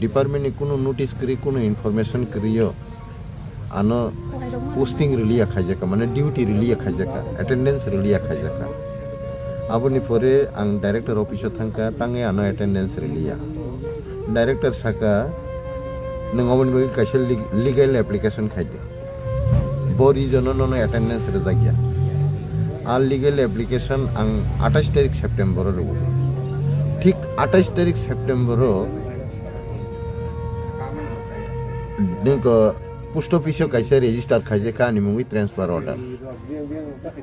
Department नि कुनो notice करी कुनो information करियो आनो पोस्टिंग रिलिया खाइजाका माने डिउटी रिलिया खाइजाका अटेंडेंस रिलिया खाइजाका आबोनि परे आं डायरेक्टर ऑफिसआव थांका तांगे आनो अटेंडेंस रिलिया डायरेक्टर साका नंगाबोनि बगे काइसे लीगल एप्लीकेशन खाइदे बोरी जनो नो अटेंडेंस रजागिया आ लीगल एप्लीकेशन आं 28 तारिख सेप्टेम्बर रो ठीक 28 तारिख सेप्टेम्बर निको पोस्ट ऑफिस कैसे रेजिस्टर खाइजे का निमुंगी ट्रांसफर ऑर्डर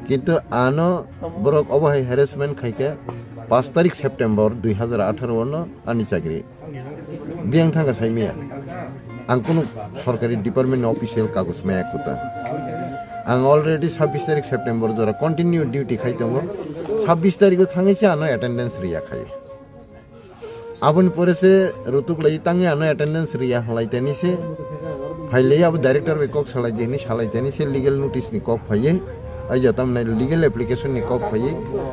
किंतु आनो बरक अबहाय हेरेसमेंट खाइके 5 तारिख सेप्टेम्बर 2018 नो आनि चाकरी बियां थांगा साइमिया आं कुनु सरकारी डिपार्टमेंट ऑफिशियल कागज में एकता आं ऑलरेडी 26 तारिख सेप्टेम्बर जरा कंटिन्यू ड्यूटी खाइतंगो 26 तारिख थांगैसे आनो अटेंडेंस रिया खाइ आबन परे से रुतुक लई तांगे आनो अटेंडेंस रिया हलाइतेनिसे फाइले अब डायरेक्टर बे कक सलाइ देनि सालाइतेनिसे लीगल नोटिस नि कक फाइये आइजा तमने लीगल एप्लीकेशन नि कक फाइये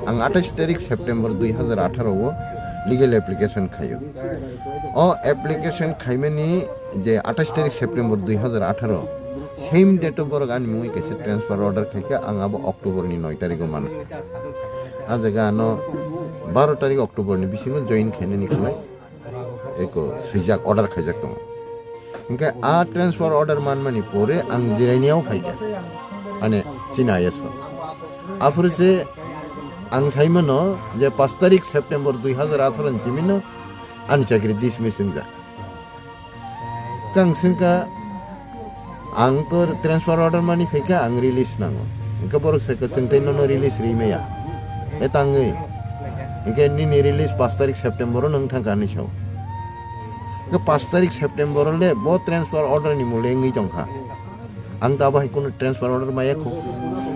आं 28 तारिख सेप्टेम्बर 2018 वो लीगल एप्लीकेशन खायो ओ एप्लीकेशन खाइमेनि जे 28 तारिख September 2018 same date of birth आनि मुइ कैसे ट्रांसफर ऑर्डर खाइका आं अब अक्टोबर नि 9 तारिख मान आ जगा न 12 तारिख अक्टोबर नि बिसिङो जॉइन खाइनेनि खलाय एको सैजाक ऑर्डर खाइजाक दं इनका आ ट्रांसफर ऑर्डर मानमानि परे आं जिरायनायाव फाइका माने सिनायसो आफुर से आं साइमनो जे 5 तारिख सेप्टेम्बर 2018 जिमिनो आनि चाकरी डिसमिसिं जा कांसिंका आं तो ट्रांसफर ऑर्डर मानि फैका आं रिलीज नांगो इनका बरक सेका चिंतैनो रिलीज रिमेया ए तांगै इनका नि रिलीज 5 तारिख सेप्टेम्बर नों थांगानि साव के 5 तारिख सेप्टेम्बर ले बो ट्रांसफर ऑर्डर नि मुलेंगै जंखा आं दाबाय कोनो ट्रांसफर ऑर्डर मायाखौ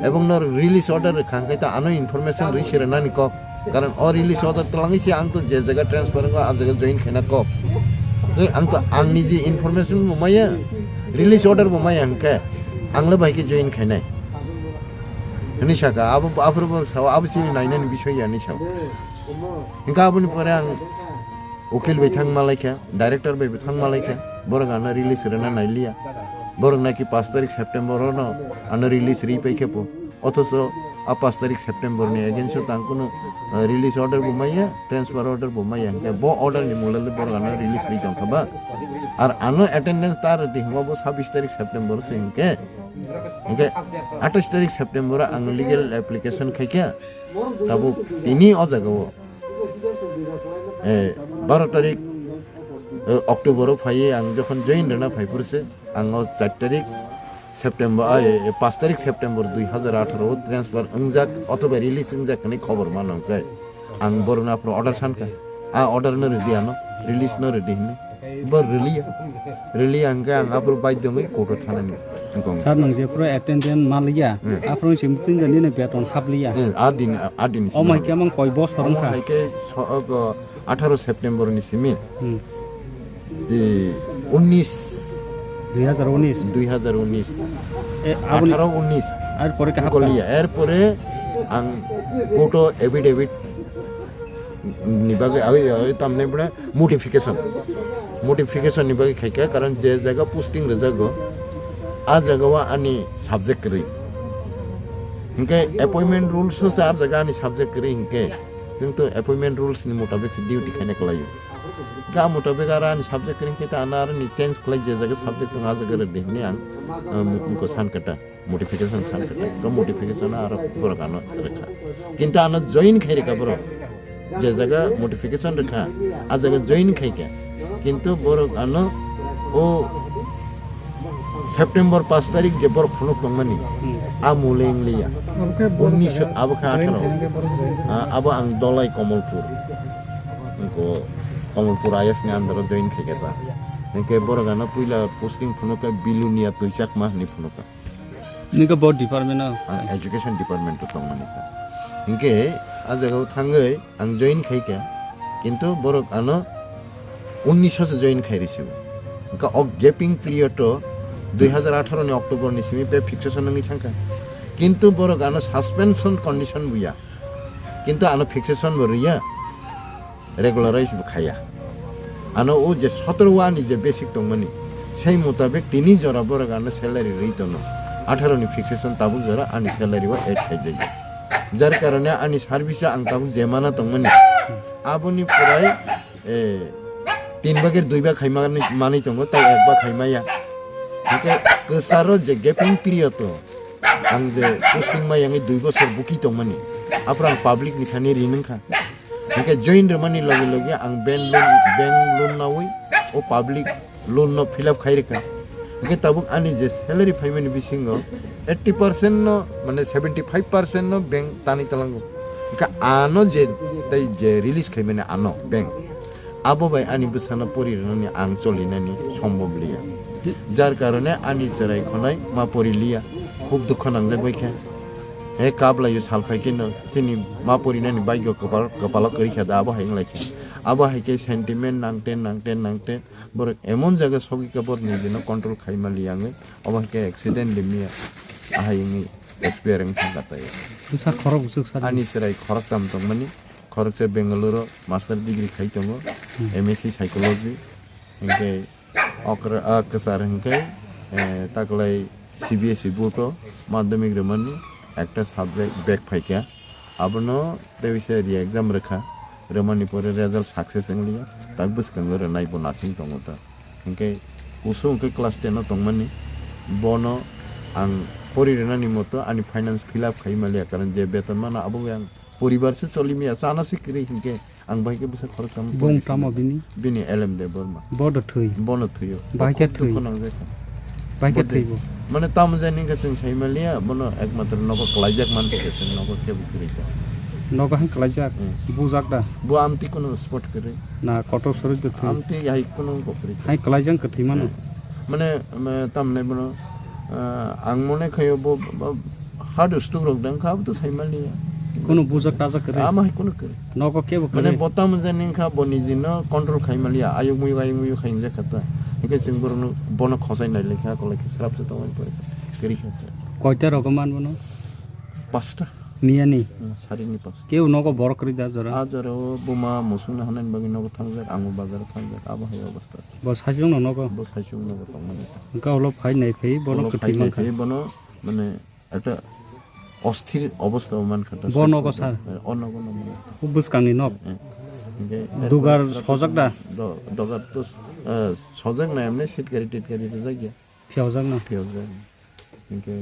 एवं न रिलीज ऑर्डर खांखै ता आनो इनफरमेशन रिसिरनानि क कारण अ रिलीज ऑर्डर तलांगैसे आं तो जे जगह ट्रांसफर को आ जगह जॉइन खैना क आं तो आंनि जे इनफरमेशन माया रिलीज ऑर्डर माया आंके आंले बाइके जॉइन खैनाय निशाका अब आफरबो साव अब सिनि नायनानि बिषययानि साव इनका आबनि परे आं उकिल बैथां मालायखा डायरेक्टर बै बिथां मालायखा बरगाना रिलीज रना नाइलिया बरगना कि 5 तारिख सेप्टेम्बर न आन रिलीज रि पैखेपो अथच आ 5 तारिख सेप्टेम्बर नि एजेंसि तांकुनो रिलीज ऑर्डर बुमाया ट्रांसफर ऑर्डर बुमाया के बो ऑर्डर नि मुलले बरगाना रिलीज रि दंखबा आर आनो अटेंडेंस तार दिहबाबो 26 तारिख सेप्टेम्बर सिंके इनके 28 तारिख सेप्टेम्बर आं लीगल एप्लीकेशन खाइका तबो तिनी अजगो 12 तारिख अक्टोबर फाइए आं जखन जॉइन रना फाइपुरसे आं 4 तारिख सेप्टेम्बर 5 तारिख सेप्टेम्बर 2018 ट्रांसफर अंजाक अथवा रिलीज अंजाक नि खबर मानंकै आं बरना प्र ऑर्डर सानका आ ऑर्डर न रेडियानो रिलीज न रेडी नि बर रिली आंगा आं आप्रो बायदोङै कोर्ट थानानि सार नों जे प्र अटेंडेंट मालिया आप्रो सिमथिं जनि ने बेतन हाबलिया आ दिन ओ माइके मं कय बस हरंखा माइके 18 सेप्टेम्बर नि सिमि 19 2019 আর পরে কা হাবলিয়া এর পরে আং কোর্ট এফিডেভিট নিবাগে আই তামনে বড় मोटिफिकेशन निबागे खाइका कारण जे जगह पोस्टिंग रजागो आ जगहवा आनी सब्जेक्ट करी इनके अपॉइंटमेंट रूल्स से आ जगह आनी सब्जेक्ट करी इनके जों तो अपॉइंटमेंट रूल्स नि मुताबिक ड्यूटी खाने लायो गा मुताबिक आनी सब्जेक्ट करी के आना आनी चेंज खाइ जे जगह सब्जेक्ट आ जगह देनि आं मुको सानकटा मोटिफिकेशन सानकटा तो मोटिफिकेशन आरो बरगानो रेखा किंतु आनो जॉइन खाइरेका बरो जे जगह मोटिफिकेशन रेखा आ जगह जॉइन खाइका किंतु बरक आनो ओ सेप्टेम्बर 5 तारिख जे बर फुनुक दंमानि आ मुलें लिया 19 अब 18 अब आं दलाई कमलपुर आयस नि अंदर जॉइन खेकेता इनके बरगाना पुइला पोस्टिंग फुनुका बिलुनिया तुइसाक माहनि फुनुका निका बोर्ड डिपार्टमेंट एजुकेशन डिपार्टमेंट तो दंमानि इनके आ जगह थांगै आं जॉइन खेका किंतु बरक आनो 19 से जॉइन खाइरिसु का गैपिंग पीरियड 2018 नि अक्टोबर नि सिमि पे फिक्सेशन नङि थांका किंतु बरक आनो सस्पेंशन कंडीशन बुया किंतु आनो फिक्सेशन बरिया regularise बुखाया ano o je 17 ani je basic tongmani sei motabek tini jora borok ano salary reitono 18 ni fixation tabu jora ani salary wa 8 khai jai jar karone ani service ang tabu jemana tongmani aboni purai 3 bager 2 bag khaimani mani tongo tai 1 bag khaimaya hike kesaro je gaping period to ang je posting ma yangi 2 bosor buki tongmani aprang public ni khani rineng kha hike join remani logi logi ang bank loan nawi o public loan no fill up khaireka hike tabuk ani je salary payment bisingo 80% no mane 75% no bank tani talango hike ano je tai je release khaimane ano bank abo bai ani busana porirani ang cholinani সম্ভব liya jar karone ani cherai khonai ma poriliya khub dukh nangjak baikha he kabla yu salfai kino sini ma porinani baigyo kapala kari khada abo haing laikha abo haike sentiment nangte bor emon jaga sogi ka bor nijino control khaima liyange abo haike accident limia ahaingi experience thangata bisa khorok usuk sa ani cherai khorok tam tongmani khorok se bengaluru master degree khai tongo MSc psychology hingke okra akasar hingke taklai CBSE boto madhyamik remani একটা subject back ফাইকা আবনো দেবিসে রি exam রেখা রমানি পরে result success Anglia তাক বসকাঙ্গর নাইবো নাসিং তংমতা হংকে উসু হংকে class 10 তংমানি বনো আং পরিরেনানি মতো আনি finance fill up খাইমালিয়া কারণ যে বেতন মানা আবো আং পরিবার সে চলিমিয়া সানা সিকরি হংকে আং বাইকে বসে খরচ কাম বং টামো বিনি এলএম দে বর্মা বড় থুই বনো থুইও বাইকে থুই বাইকে থুইবো মানে তাম জানি গেছেন সাইমালিয়া বনো একমাত্র নব ক্লাইজাক মানতে গেছেন নব কে বুকুরিতা নগাহ ক্লাইজাক বুজাকদা বু আমতি কোন স্পট করে না কত সরি তো আমতি হাই কোন বুকুরি হাই ক্লাইজাক কথি মানো মানে তাম নাই বনো আং মনে খায়ো বো হার্ড স্টুক রক দং খাব তো সাইমালিয়া কোন বুজাক তাজা করে আমা হাই কোন করে নগ কে বু মানে বতাম জানি খা বনি জিনো কন্ট্রোল খাইমালিয়া আয়ুক মুয়ু খাইন যে খাতা একে চিং বরনো বনো খসাই নাই লেখা কলেকে শ্রাপতে তমাই পড়ে করি খাতা কয়টা রকমান বনো 5টা মিয়ানি সারিনি 5 কেউ নগ বড় করে দা জরা আজরে বুমা মুসুনা হানান বাগি নগ থাংজে আঙ্গু বাজার থাংজে আবহাওয়া অবস্থা বস হাজং নগ বস হাইচুং নগ তমানে কা হলো ফাই নাই ফাই বনো কথি মান খাই বনো মানে একটা অস্থির অবস্থা মান খাতা বনগ সার অনগ নম খুবস কাংনি নগ দুগার সজাকদা দগার তো সজাক না এমনি সিটকারি টিটকারি তো যাই ফিয়াজাক না ফিয়াজাক ইনকে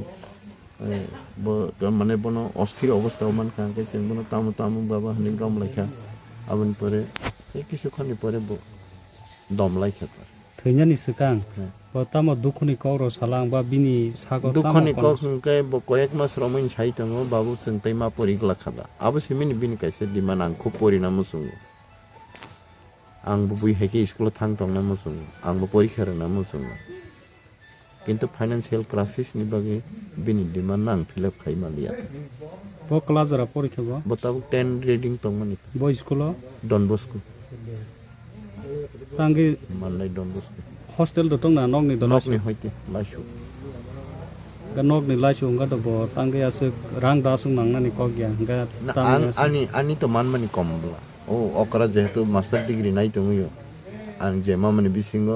মানে বনো অস্থির অবস্থা মান খাকে চেন বনো তামু বাবা হানি দম লাইখা আবন পরে এই কিছুক্ষণ পরে দম লাইখা থৈনানি সিকাং বতাম দুখনি কর সালাং বা বিনি সাগর দুখনি ককে কয়েক মাস রমইন সাইতঙ্গ বাবু সংতাই মা পরিগলা খাদা আবো সিমিনি বিনি কাইসে দিমান আং খুব পরিণাম সুং आंबो बैहायके स्कुलाव थांना मोसुं आंबो परीक्षा रोंना मोसुं किन्तु फाइनान्शियल क्राइसिसनि बागै बिनि डिमान्ड आं फिल आप खाइमालिया बो क्लाजरा परीक्षा बो बताबो 10 रिडिंग तंगमानि बो स्कुलाव डन बस्को तांगे माननाय डन बस्को हस्टेल दो तंना नगनि हयते लाइसु नगनि लाइसु गा दबो तांगे आसे रां दासुं नांनानि कगया गा आनी तो मानमानि कमब्ला ओ अकरा जेहेतु मास्टार डिग्री नाय दङयो आं जे मामानि बिसिङो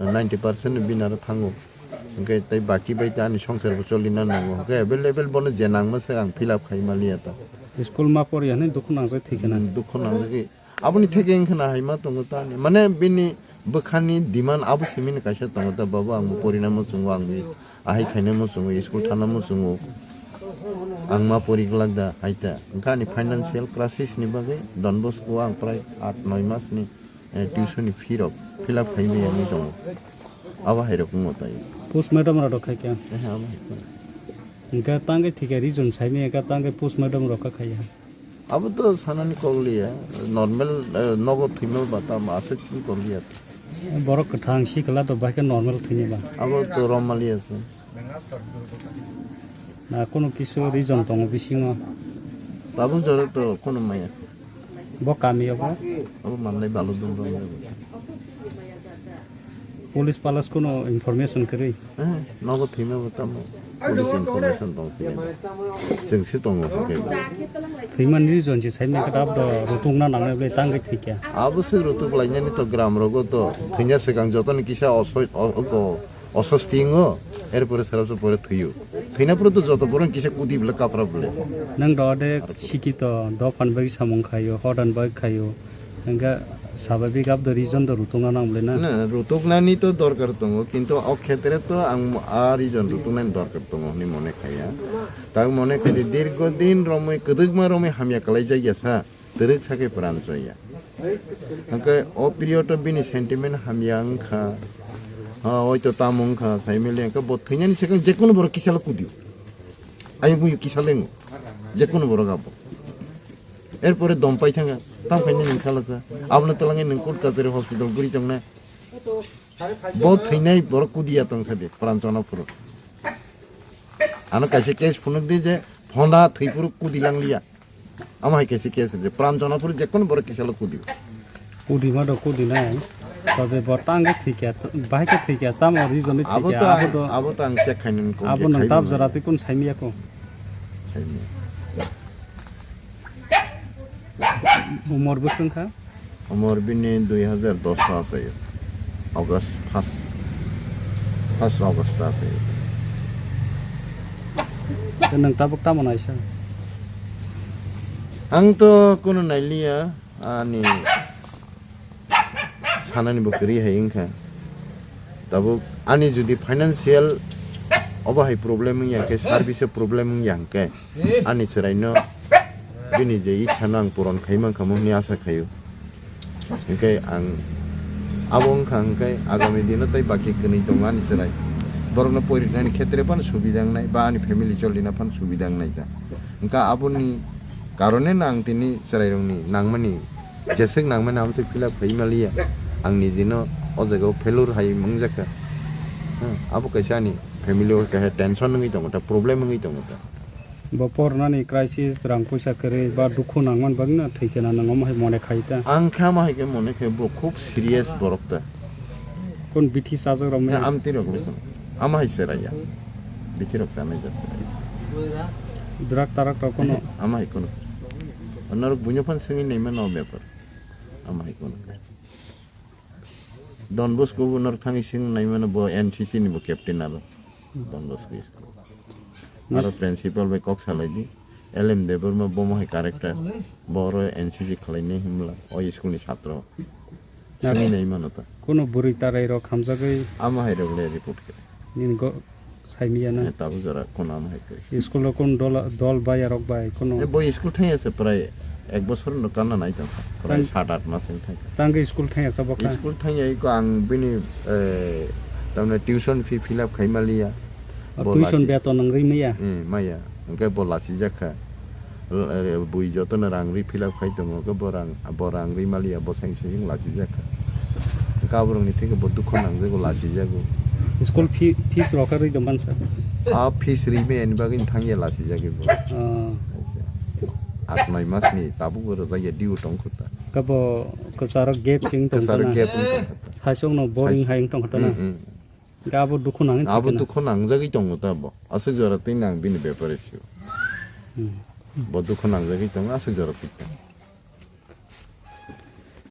90% बिनार थाङो ओंके तै बाकी बायता आनि संसारबो चलिना नांगो ओंके अवेलेबल बनो जे नांमसे आं फिल आप खाइमालिया ता स्कुल मा परियाने दुख नांजै थिखेना दुख नांजै आबुनि थेके एंखना हाइमा दङ तानि माने बिनि बखानि डिमान्ड आबु सिमिन कासे दङ ता बाबा आं परिणाम चंगो आं आहाय खाइने मो चंगो स्कुल थाना मो चंगो आं मा परिगलागदा हाइता ओंखानि फाइनान्शियल क्राइसिसनि बागै डन बस्को आं प्राय 8-9 मासनि टिउसननि फिल आप खाइमेयानि दङ आबा हायरकम मताय पोस्ट मैडम रा रखा क्या इनका तांगे ठीक है रीजन साइमे का तांगे पोस्ट मैडम रखा खाया अब तो सानानि कलिया नॉर्मल नगद थैनो बाता मासे की कलिया बरो कथां सिखला तो बाके नॉर्मल थैने बा अब तो रमालिया ना कोनो किसो रिजन दङ बिसिङो बाबु जरो तो कोनो माया ब कामियो अब माननाय बालु दङ पुलिस पालास कोनो इनफरमेशन करै नगद थैनो बाता police information dong sing si dong ke theiman reason ji sai me ka dab do rutung na nang le tang ke thik ya abose rutu lainnya ni to gram rogo to thinya segang joton kisa osostingo erpore saraso pore thuyu thina pore to joto pore kisa kudi bla kapra bole nang do de sikito do pan bagi samung khayo hodan bagi khayo nanga স্বাভাবিক আব reason তো রুতুংনা নাম বলে না না রুতুংনানি তো দরকার তঙ্গ কিন্তু অ ক্ষেত্রে তো আর রিজন রুতুংনানি দরকার তঙ্গ নি মনে খাইয়া তাক মনে খাই দীর্ঘদিন রমে কদগমা রমে হামিয়া কলাই যাইয়াসা তরক সাকে প্রাণ জয়া আকে ও পিরিয়ড বিনি সেন্টিমেন্ট হামিয়া খা ওই তো তামং খা সাইমেলে কা বথইনানি সেকং যে কোনো বড় কিসাল কুদিও আই বুই কিসালেং যে কোনো বড় গাবো এরপরে দম পাই থাঙ্গা তাম খাইনি নং খালাসা আপনা তলাঙে নং কলকাতার হসপিটাল গুরি জংনা বহুত থইনাই বড় কুদিয়া তং সাদে প্রাঞ্চনাপুর আনো কাছে কেস ফোনক দি যে ফোনা থইপুর কুদিলাংলিয়া আমাই কাছে কেস যে প্রাঞ্চনাপুর যে কোন বড় কিসাল কুদিও কুদি মা দ কুদি নাই তবে বটাং কে ঠিক বাই কে ঠিক তাম রিজন ঠিক আবো তো আং চেক খাইনি কো আবো নং তাব জরাতে কোন সাইমিয়া কো সাইমিয়া umur beseng kah? Umur bini 2010 apa ya? August pas August apa ya? Senang tabuk tamu naisa. Ang to kuno nailia ani sana ni bukri haing kah. Tabuk ani judi financial obahai problem yang ke service problem yang ke ani serai no bini je icha nang puron khaimang khamong ni asa khayo engkai ang abong khangkai agami dino tai baki kini tongani serai borona porinani khetre pan subidang nai ba ani family cholina pan subidang nai ta engka abuni karone nang tini serai rongni nangmani jesek nangmani amse phila phaimalia angni jino ojago failure hai mangjaka abu kaisani family ka tension ngi tongta problem ngi tongta bapor nani crisis rang puisa kare ba dukhu nangman bagna thikena nangom hai mone khaita ang khama hai ke mone khe bro khub serious borokta kon bithi sajak rom am tiro ko ama hai seraya bithi rok samai jat seraya drak tarak ta kono ama hai kono anor bunyo pan singi nei man no bepar ama hai kono Don Bosco nor thangi sing nei man bo NCC ni bo captain aro Don Bosco aro principal by kok salai di Elem debor ma bomo hai character boro NCC Khlainai himla oi school ni chhatro singi nei manota kono buri tarai ro khamjagai ama hai rogle report ke nin go saimiya na tabu jara kono ama hai ke school kon dol bai arok bai kono e boy school thai ase pray ek bochor no kana nai ta pray 7-8 mas thai tange school thai ase baka school thai ai ko ang bini tamne tuition fee fill up khaimalia tuition beto nang ri maya maya engkai bola sijaka bui joto na rang ri fill up khai tongo ko borang ri malia bosang sing la sijaka ka borong ni theke bodu khonang je go la sijago school fees rokar ri doman sa a fees ri me en bagin thangye la sijagi bo 8-9 mas ni tabu go ja diu tong khota ka bo kasar gap sing tong kasar gap sasong no boring haing tong khota na gabo dukhu nang abu dukhu nang jagi tong ta bo asu jora tin nang bin bepare shu bo dukhu nang jagi tong asu jora tik